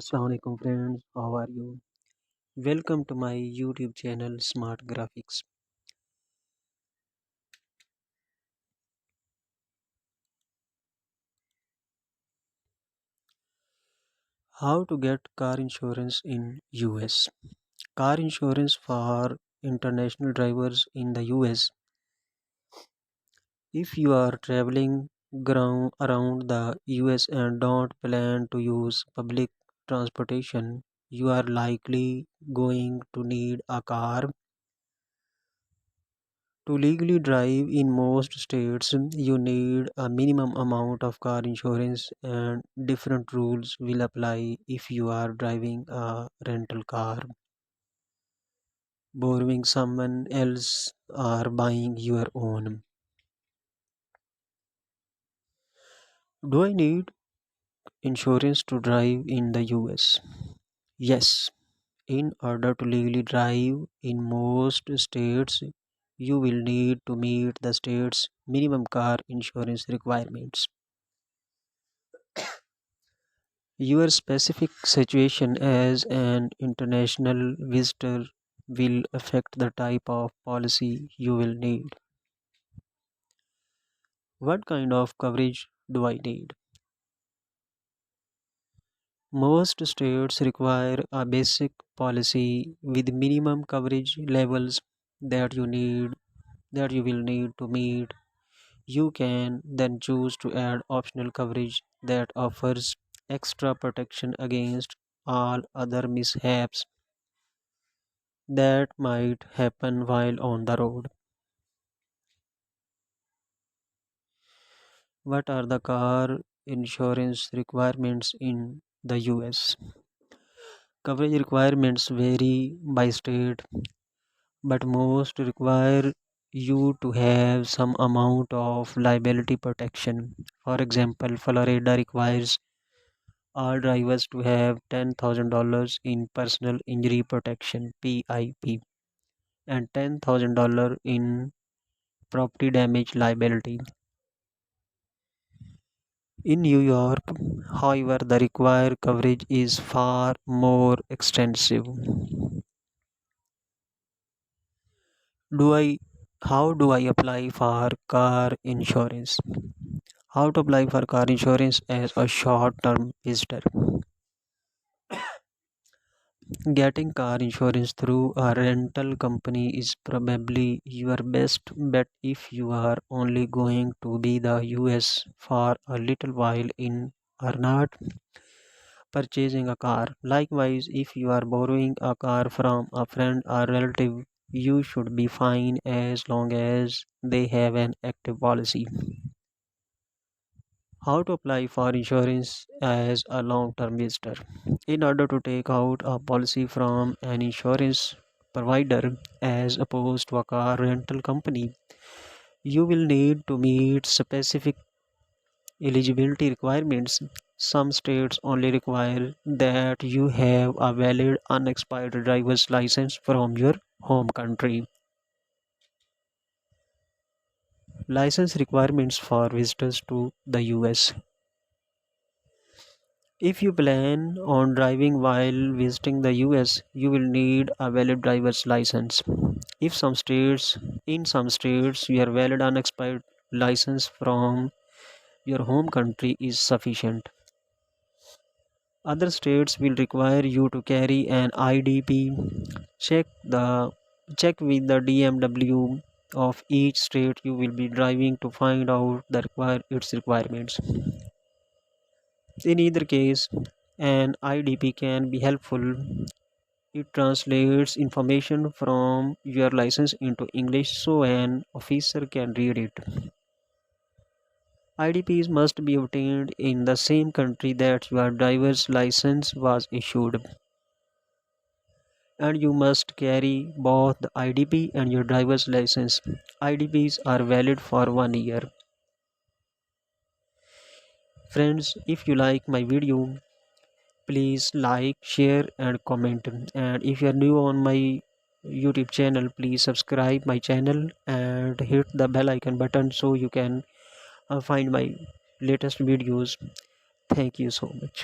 Assalamualaikum friends, how are you? Welcome to my YouTube channel Smart Graphics. How to get car insurance in US? Car insurance for international drivers in the US. If you are traveling ground around the US and don't plan to use public transportation, you are likely going to need a car. To legally drive in most states, you need a minimum amount of car insurance, and different rules will apply if you are driving a rental car, borrowing someone else, or buying your own. Do I need insurance to drive in the US? Yes. In order to legally drive in most states, you will need to meet the state's minimum car insurance requirements. Your specific situation as an international visitor will affect the type of policy you will need. What kind of coverage do I need? Most states require a basic policy with minimum coverage levels that you will need to meet. You can then choose to add optional coverage that offers extra protection against all other mishaps that might happen while on the road. What are the car insurance requirements in the US? Coverage requirements vary by state, but most require you to have some amount of liability protection. For example, Florida requires all drivers to have $10,000 in personal injury protection (PIP) and $10,000 in property damage liability. In New York, however, the required coverage is far more extensive. Do I how do I apply for car insurance? How to apply for car insurance as a short-term visitor? Getting car insurance through a rental company is probably your best bet if you are only going to be the US for a little while in or not purchasing a car. Likewise, if you are borrowing a car from a friend or relative, you should be fine as long as they have an active policy. How to apply for insurance as a long term visitor? In order to take out a policy from an insurance provider as opposed to a car rental company, you will need to meet specific eligibility requirements. Some states only require that you have a valid unexpired driver's license from your home country. License requirements for visitors to the US. If you plan on driving while visiting the US, you will need a valid driver's license. If some states, in some states, your valid unexpired license from your home country is sufficient. Other states will require you to carry an IDP. Check the check with the DMW of each state you will be driving to find out its requirements. In either case, an IDP can be helpful. It translates information from your license into English so an officer can read it. IDPs must be obtained in the same country that your driver's license was issued, and you must carry both the IDP and your driver's license. IDPs are valid for 1 year. Friends, if you like my video, please like, share, and comment. And if you are new on my YouTube channel, please subscribe my channel and hit the bell icon button so you can find my latest videos. Thank you so much.